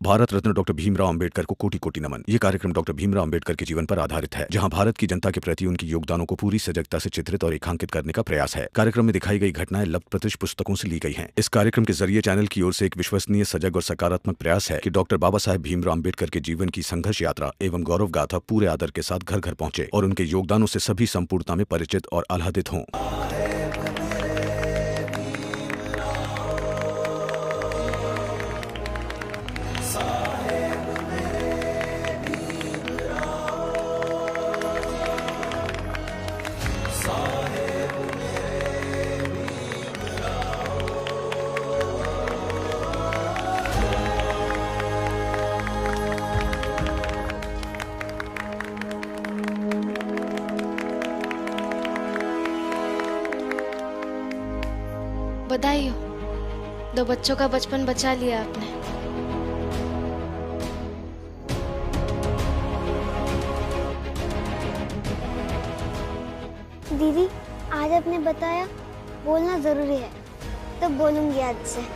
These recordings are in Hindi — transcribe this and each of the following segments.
भारत रत्न डॉक्टर भीमराव अंबेडकर को कोटि कोटि नमन। ये कार्यक्रम डॉक्टर भीमराव अंबेडकर के जीवन पर आधारित है, जहां भारत की जनता के प्रति उनके योगदानों को पूरी सजगता से चित्रित और रेखांकित करने का प्रयास है। कार्यक्रम में दिखाई गई घटनाएं लब्ध प्रतिष्ठ पुस्तकों से ली गई हैं। इस कार्यक्रम के जरिए चैनल की ओर से एक विश्वसनीय, सजग और सकारात्मक प्रयास है कि डॉक्टर बाबा साहेब भीमराव अंबेडकर के जीवन की संघर्ष यात्रा एवं गौरव गाथा पूरे आदर के साथ घर घर पहुंचे और उनके योगदानों से सभी संपूर्णता में परिचित और आह्लादित हों। बधाई हो, 2 बच्चों का बचपन बचा लिया आपने। दीदी, आज आपने बताया बोलना जरूरी है, तो बोलूंगी आज से।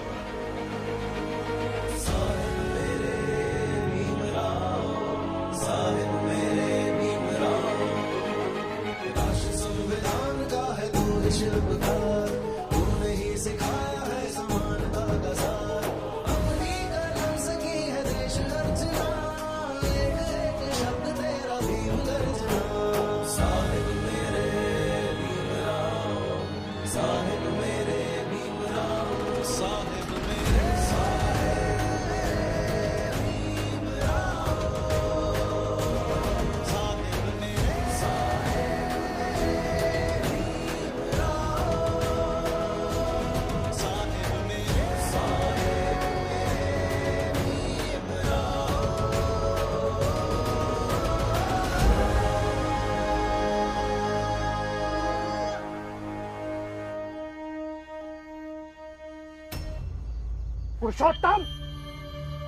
पुरुषोत्तम,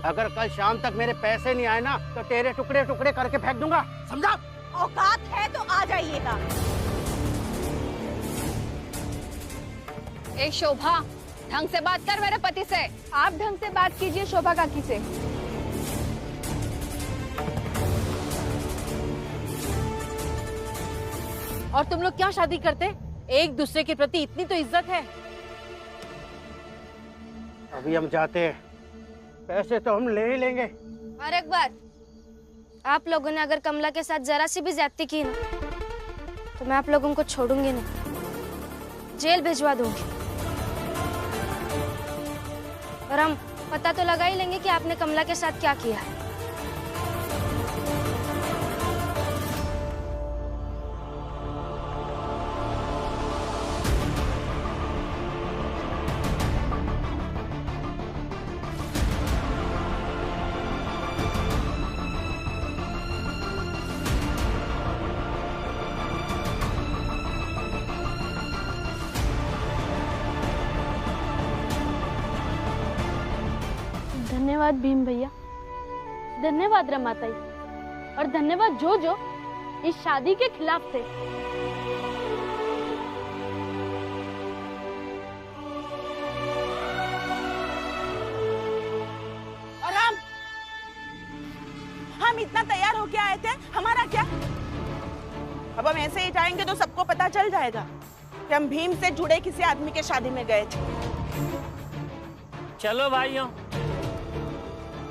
अगर कल शाम तक मेरे पैसे नहीं आए ना तो तेरे टुकड़े टुकड़े करके फेंक दूंगा, समझा? औकात है तो आ जाइएगा। ए शोभा, ढंग से बात कर मेरे पति से। आप ढंग से बात कीजिए शोभा काकी से। और तुम लोग क्या शादी करते? एक दूसरे के प्रति इतनी तो इज्जत है। अभी हम जाते हैं, पैसे तो हम ले ही लेंगे। और एक बात, आप लोगों ने अगर कमला के साथ जरा सी भी ज्यादती की ना, तो मैं आप लोगों को छोड़ूंगी नहीं, जेल भिजवा दूंगी। और हम पता तो लगा ही लेंगे कि आपने कमला के साथ क्या किया है। धन्यवाद भीम भैया, धन्यवाद रमाताई, और धन्यवाद जो जो इस शादी के खिलाफ थे। और हम इतना तैयार होके आए थे, हमारा क्या? अब हम ऐसे ही जाएंगे तो सबको पता चल जाएगा कि हम भीम से जुड़े किसी आदमी के शादी में गए थे। चलो भाइयों,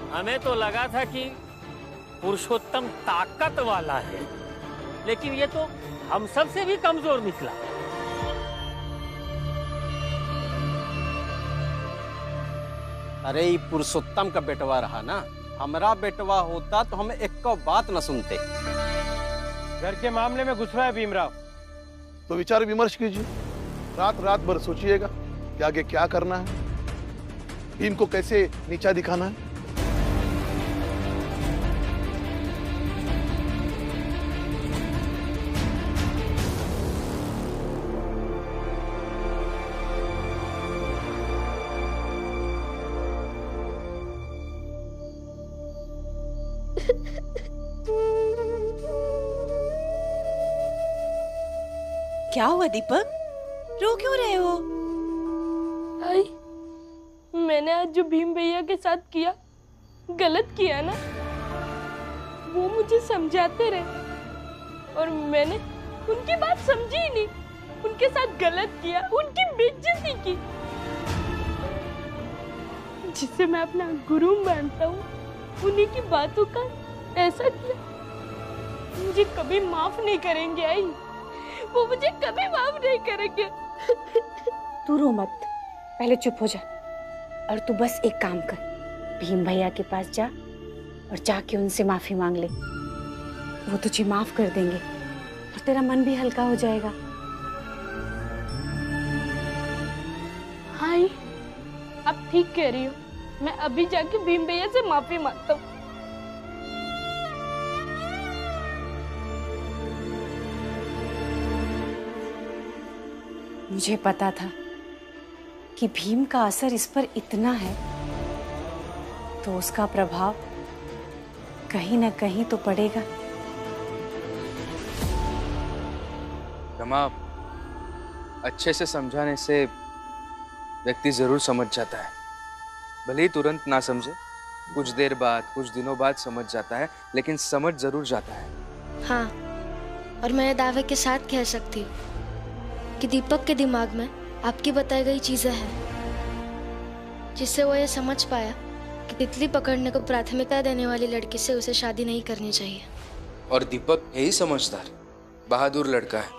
हमें तो लगा था कि पुरुषोत्तम ताकत वाला है, लेकिन ये तो हम सब से भी कमजोर निकला। अरे ये पुरुषोत्तम का बेटवा रहा ना, हमारा बेटवा होता तो हम एक को बात न सुनते। घर के मामले में घुस रहा है भीमराव, तो विचार विमर्श कीजिए, रात रात भर सोचिएगा कि आगे क्या करना है, भीम को कैसे नीचा दिखाना है। क्या हुआ दीपक, रो क्यों रहे हो? आई, मैंने आज जो भीम भैया के साथ किया गलत किया ना, वो मुझे समझाते रहे और मैंने उनकी बात समझी ही नहीं, उनके साथ गलत किया, उनकी बेइज्जती की। जिसे मैं अपना गुरु मानता हूँ, उन्हीं की बातों का ऐसा किया। मुझे कभी माफ नहीं करेंगे आई, वो मुझे कभी माफ नहीं करेंगे। तू रो मत, पहले चुप हो जा और तू बस एक काम कर, भीम भैया के पास जा और जाके उनसे माफी मांग ले। वो तुझे माफ कर देंगे और तेरा मन भी हल्का हो जाएगा। हाँ, आप ठीक कह रही हो, मैं अभी जाके भीम भैया से माफी मांगता हूँ। मुझे पता था कि भीम का असर इस पर इतना है, तो उसका प्रभाव कहीं ना कहीं तो पड़ेगा। रमा, अच्छे से समझाने से व्यक्ति जरूर समझ जाता है, भले ही तुरंत ना समझे, कुछ देर बाद, कुछ दिनों बाद समझ जाता है, लेकिन समझ जरूर जाता है। हाँ, और मैं दावे के साथ कह सकती हूँ कि दीपक के दिमाग में आपकी बताई गई चीजें हैं, जिससे वो ये समझ पाया कि तितली पकड़ने को प्राथमिकता देने वाली लड़की से उसे शादी नहीं करनी चाहिए। और दीपक यही समझदार, बहादुर लड़का है।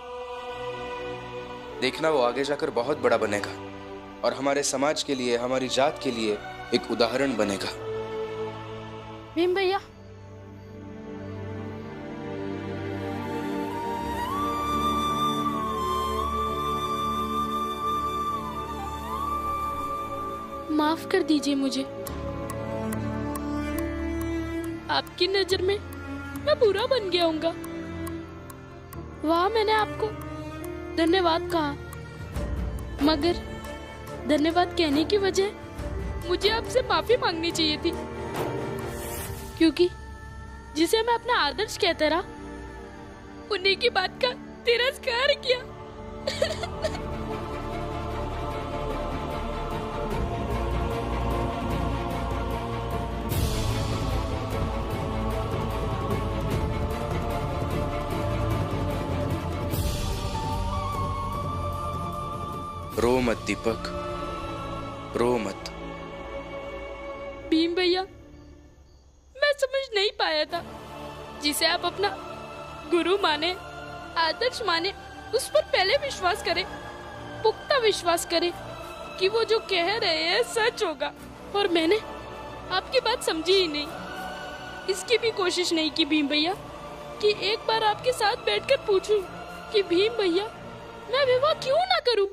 देखना, वो आगे जाकर बहुत बड़ा बनेगा और हमारे समाज के लिए, हमारी जात के लिए एक उदाहरण बनेगा। भीम भैया, माफ कर दीजिए मुझे। आपकी नजर में मैं बुरा बन गया हूँगा। वहाँ मैंने आपको धन्यवाद कहा, मगर धन्यवाद कहने की वजह मुझे आपसे माफी मांगनी चाहिए थी, क्योंकि जिसे मैं अपना आदर्श कहता रहा, उन्हीं की बात का तिरस्कार किया। रो मत दीपक, रो मत। भीम भैया, मैं समझ नहीं पाया था, जिसे आप अपना गुरु माने, आदर्श माने, उस पर पहले विश्वास करें, पुख्ता विश्वास करें कि वो जो कह रहे हैं सच होगा। और मैंने आपकी बात समझी ही नहीं, इसकी भी कोशिश नहीं की भीम भैया कि एक बार आपके साथ बैठकर पूछूं कि भीम भैया, मैं विवाह क्यों ना करूं।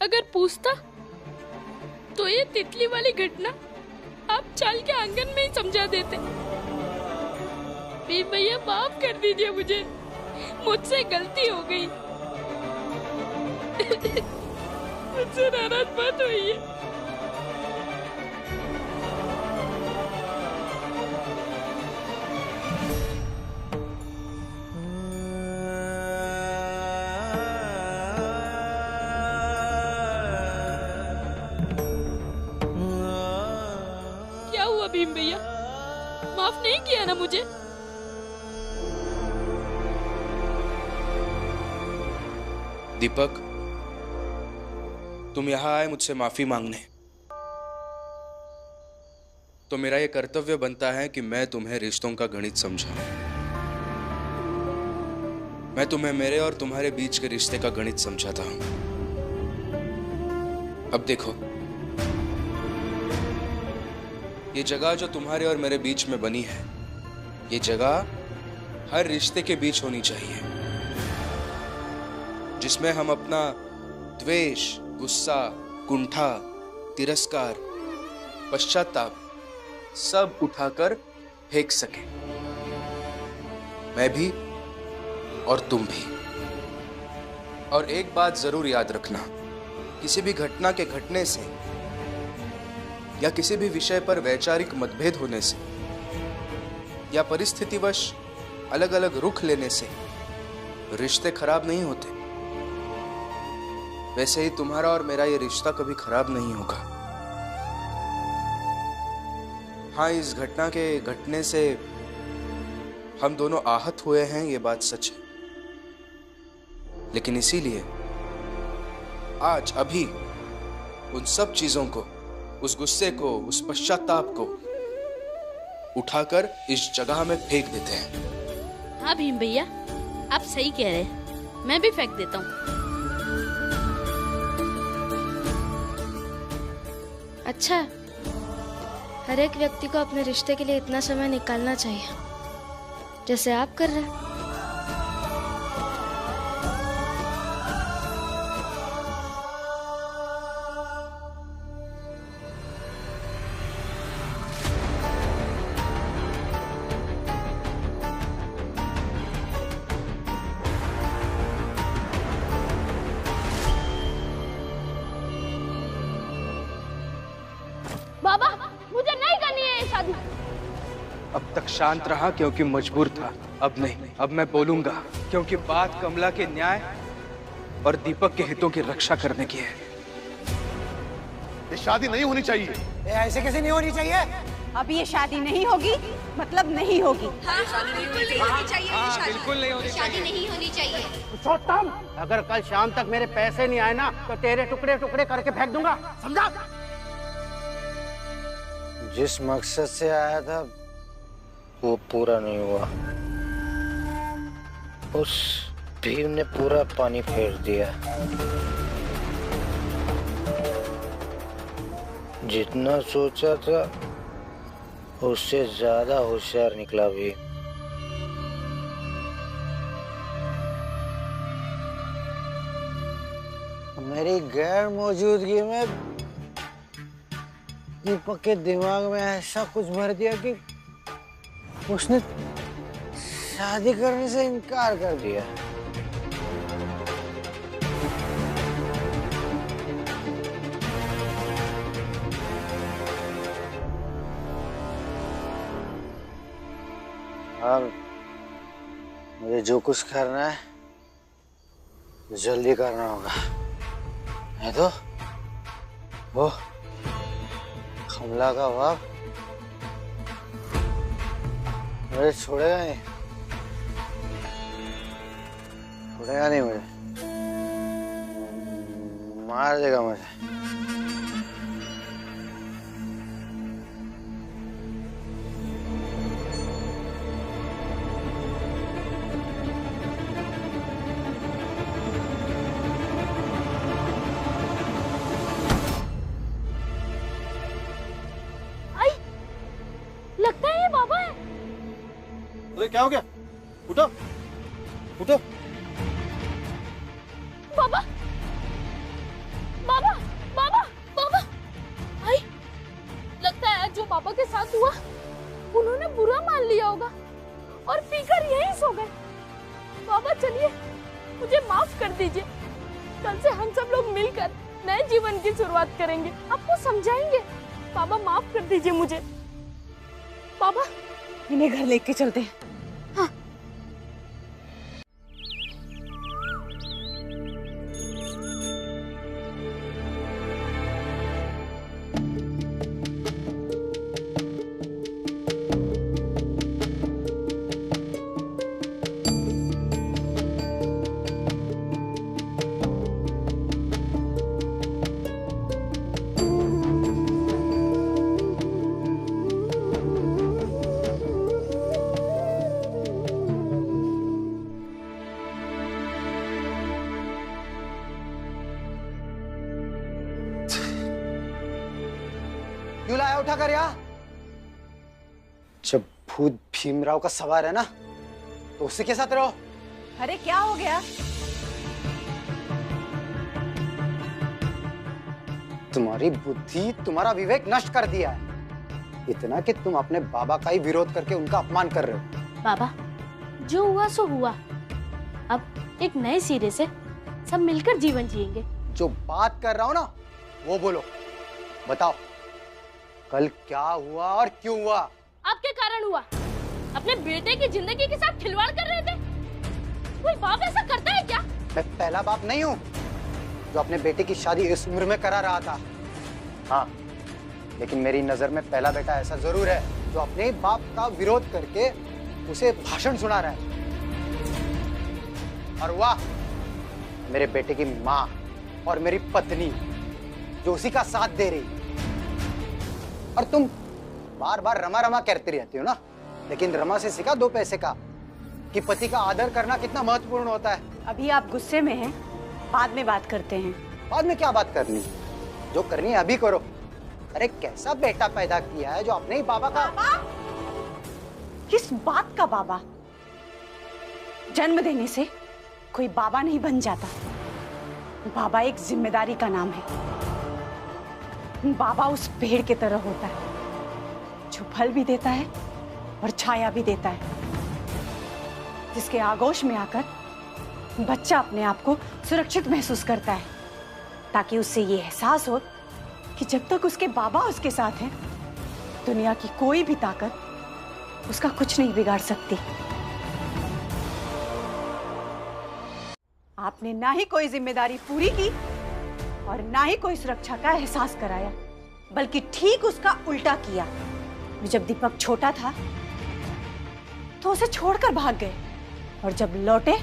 अगर पूछता तो ये तितली वाली घटना आप चाल के आंगन में ही समझा देते। भीम भैया, माफ कर दीजिए मुझे, मुझसे गलती हो गई। मुझसे नाराज मत होइए। भीम भैया, माफ नहीं किया ना मुझे? दीपक, तुम यहां आए मुझसे माफी मांगने, तो मेरा यह कर्तव्य बनता है कि मैं तुम्हें रिश्तों का गणित समझाऊं। मैं तुम्हें मेरे और तुम्हारे बीच के रिश्ते का गणित समझाता हूं। अब देखो, ये जगह जो तुम्हारे और मेरे बीच में बनी है, ये जगह हर रिश्ते के बीच होनी चाहिए, जिसमें हम अपना द्वेष, गुस्सा, कुंठा, तिरस्कार, पश्चाताप सब उठाकर फेंक सके। मैं भी और तुम भी। और एक बात जरूर याद रखना, किसी भी घटना के घटने से या किसी भी विषय पर वैचारिक मतभेद होने से या परिस्थितिवश अलग अलग रुख लेने से रिश्ते खराब नहीं होते। वैसे ही तुम्हारा और मेरा ये रिश्ता कभी खराब नहीं होगा। हाँ, इस घटना के घटने से हम दोनों आहत हुए हैं, ये बात सच है। लेकिन इसीलिए आज अभी उन सब चीजों को, उस गुस्से को, उस पश्चाताप को उठाकर इस जगह में फेंक देते हैं। हाँ भीम भैया, आप सही कह रहे हैं, मैं भी फेंक देता हूँ। अच्छा, हर एक व्यक्ति को अपने रिश्ते के लिए इतना समय निकालना चाहिए जैसे आप कर रहे हैं। बाबा, मुझे नहीं करनी है ये शादी। अब तक शांत रहा क्योंकि मजबूर था, अब नहीं, अब मैं बोलूंगा क्योंकि बात कमला के न्याय और दीपक के हितों की रक्षा करने की है। ये शादी नहीं होनी चाहिए। ऐसे कैसे नहीं होनी चाहिए? अब ये शादी नहीं होगी, मतलब नहीं होगी। बिल्कुल नहीं होनी शादी नहीं होनी चाहिए। पुरुषोत्तम, अगर कल शाम तक मेरे पैसे नहीं आए ना तो तेरे टुकड़े टुकड़े करके फेंक दूंगा, समझा? जिस मकसद से आया था वो पूरा नहीं हुआ। उस भीम ने पूरा पानी फेर दिया। जितना सोचा था उससे ज्यादा होशियार निकला भीम। मेरी गैर मौजूदगी में दीपक के दिमाग में ऐसा कुछ भर दिया कि उसने शादी करने से इनकार कर दिया। अब मुझे जो कुछ करना है जल्दी करना होगा, नहीं तो वो कमला का बाप मुझे छोड़ेगा नहीं, छोड़ेगा नहीं मुझे, मार देगा मुझे। लगता है ये बाबा है। अरे क्या हो गया? उठो, उठो। बाबा, बाबा, बाबा, बाबा। आई, लगता है जो पापा के साथ हुआ उन्होंने बुरा मान लिया होगा और पीकर यहीं सो गए। बाबा चलिए, मुझे माफ कर दीजिए। कल से हम सब लोग मिलकर नए जीवन की शुरुआत करेंगे, आपको समझाएंगे। बाबा माफ कर दीजिए मुझे। बाबा, इन्हें घर लेके चलते हैं। हाँ। क्यों लाया उठा कर यहाँ? जब भूत भीमराव का सवार है ना तो उससे के साथ रहो। अरे क्या हो गया? तुम्हारी बुद्धि, तुम्हारा विवेक नष्ट कर दिया है। इतना कि तुम अपने बाबा का ही विरोध करके उनका अपमान कर रहे हो। बाबा, जो हुआ सो हुआ। अब एक नए सिरे से सब मिलकर जीवन जिएंगे। जो बात कर रहा हो ना वो बोलो, बताओ कल क्या हुआ और क्यों हुआ? आपके कारण हुआ। अपने बेटे की जिंदगी के साथ खिलवाड़ कर रहे थे। कोई बाप ऐसा करता है क्या? मैं पहला बाप नहीं हूँ जो अपने बेटे की शादी इस उम्र में करा रहा था। हाँ, लेकिन मेरी नजर में पहला बेटा ऐसा जरूर है जो अपने बाप का विरोध करके उसे भाषण सुना रहा है। और वाह, मेरे बेटे की माँ और मेरी पत्नी जो उसी का साथ दे रही। और तुम बार बार रमा रमा करती रहती हो ना, लेकिन रमा से सीखा 2 पैसे का कि पति का आदर करना कितना महत्वपूर्ण होता है। अभी आप गुस्से में हैं, बाद में बात करते हैं। बाद में क्या बात करनी, जो करनी है अभी करो। अरे कैसा बेटा पैदा किया है जो अपने ही बाबा का। किस बात का बाबा? जन्म देने से कोई बाबा नहीं बन जाता। बाबा एक जिम्मेदारी का नाम है। बाबा उस पेड़ की तरह होता है जो फल भी देता है और छाया भी देता है, जिसके आगोश में आकर बच्चा अपने आप को सुरक्षित महसूस करता है, ताकि उससे ये एहसास हो कि जब तक उसके बाबा उसके साथ हैं, दुनिया की कोई भी ताकत उसका कुछ नहीं बिगाड़ सकती। आपने ना ही कोई जिम्मेदारी पूरी की और ना ही कोई सुरक्षा का एहसास कराया, बल्कि ठीक उसका उल्टा किया। जब दीपक छोटा था तो उसे छोड़कर भाग गए, और जब लौटे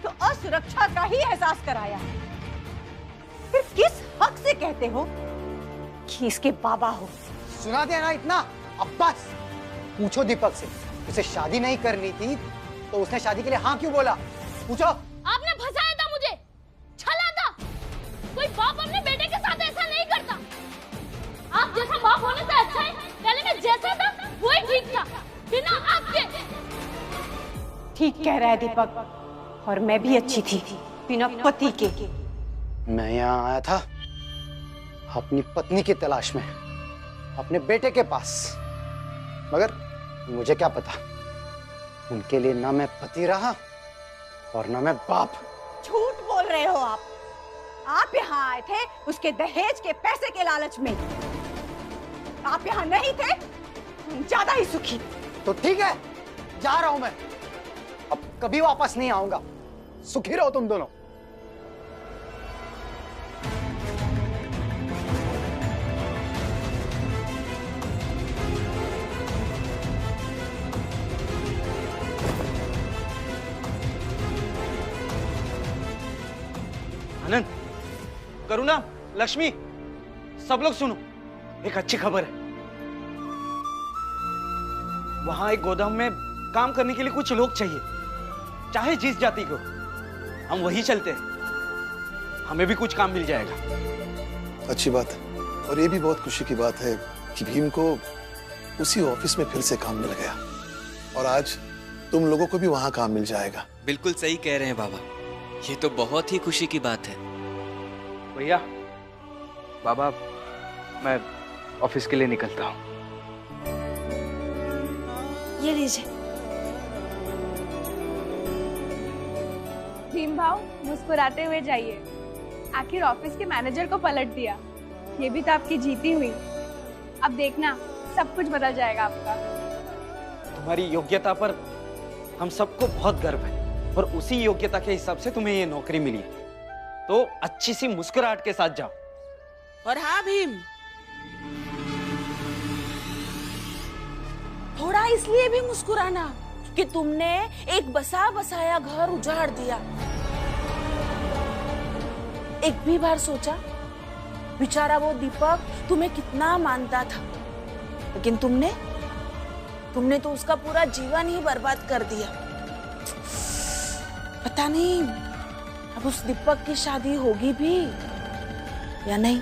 तो असुरक्षा का ही एहसास कराया। फिर किस हक से कहते हो कि इसके बाबा हो? सुना देना इतना, अब बस। पूछो दीपक से, उसे शादी नहीं करनी थी तो उसने शादी के लिए हाँ क्यों बोला? पूछो। आपने फंसाया था मुझे, छला था। कोई बाप अपने बेटे के साथ ऐसा नहीं करता। आप जैसा बाप होने से अच्छा है पहले मैं जैसा था वही ठीक था, बिना आपके। ठीक कह रहा है दीपक, और मैं भी अच्छी थी बिना पति के। मैं यहाँ आया था अपनी पत्नी की तलाश में, अपने बेटे के पास, मगर मुझे क्या पता उनके लिए ना मैं पति रहा और ना मैं बाप। झूठ बोल रहे हो आप। आप यहाँ आए थे उसके दहेज के पैसे के लालच में। आप यहाँ नहीं थे, ज्यादा ही सुखी। तो ठीक है, जा रहा हूं मैं, अब कभी वापस नहीं आऊंगा। सुखी रहो तुम दोनों। आनंद, करुणा, लक्ष्मी, सब लोग सुनो, एक अच्छी खबर है। वहां एक गोदाम में काम करने के लिए कुछ लोग चाहिए, चाहे जिस जाति को। हम वही चलते हैं, हमें भी कुछ काम मिल जाएगा। अच्छी बात है, और ये भी बहुत खुशी की बात है कि भीम को उसी ऑफिस में फिर से काम मिल गया, और आज तुम लोगों को भी वहां काम मिल जाएगा। बिल्कुल सही कह रहे हैं बाबा, ये तो बहुत ही खुशी की बात है। भैया, बाबा, मैं ऑफिस के लिए निकलता हूँ। ये लीजिए। भीम भाव, मुस्कुराते हुए जाइए। आखिर ऑफिस के मैनेजर को पलट दिया, ये भी तो आपकी जीती हुई। अब देखना, सब कुछ बदल जाएगा आपका। तुम्हारी योग्यता पर हम सबको बहुत गर्व है, और उसी योग्यता के हिसाब से तुम्हें ये नौकरी मिली, तो अच्छी सी मुस्कुराहट के साथ जाओ। और हाँ भीम, थोड़ा इसलिए भी मुस्कुराना कि तुमने एक बसा बसाया घर उजाड़ दिया। एक भी बार सोचा बेचारा वो दीपक तुम्हें कितना मानता था, लेकिन तुमने तो उसका पूरा जीवन ही बर्बाद कर दिया। पता नहीं अब उस दीपक की शादी होगी भी या नहीं।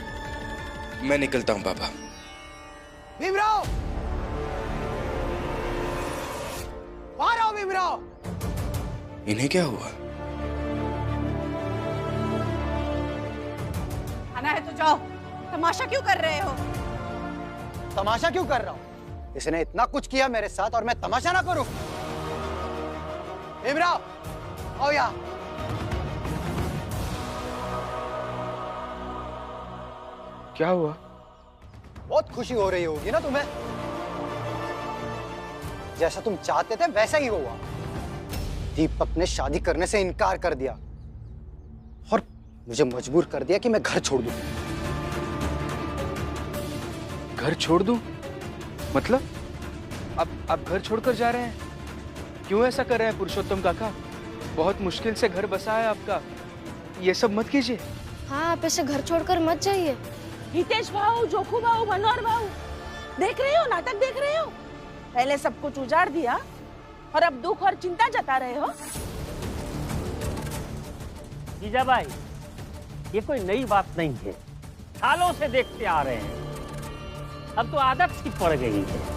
मैं निकलता हूँ पापा। भीमराव, बाहर आओ भीमराव। इन्हें क्या हुआ? आना है तो जाओ, तमाशा क्यों कर रहे हो? तमाशा क्यों कर रहा हूं? इसने इतना कुछ किया मेरे साथ और मैं तमाशा ना करूं? भीमराव, आओ यहाँ। क्या हुआ? बहुत खुशी हो रही होगी ना तुम्हें? जैसा तुम चाहते थे वैसा ही हुआ। दीपक ने शादी करने से इनकार कर दिया और मुझे मजबूर कर दिया कि मैं घर छोड़ दूं। घर छोड़ दूं? मतलब आप घर छोड़कर जा रहे हैं? क्यों ऐसा कर रहे हैं पुरुषोत्तम काका? बहुत मुश्किल से घर बसा है आपका, ये सब मत कीजिए। हाँ, आप ऐसे घर छोड़कर मत जाइए। हितेश भाऊ, जोखू भाऊ, मनोहर भाऊ, देख रहे हो, नाटक देख रहे हो? पहले सब कुछ उजाड़ दिया और अब दुख और चिंता जता रहे हो। जीजाबाई, ये कोई नई बात नहीं है, सालों से देखते आ रहे हैं, अब तो आदत सी पड़ गई है।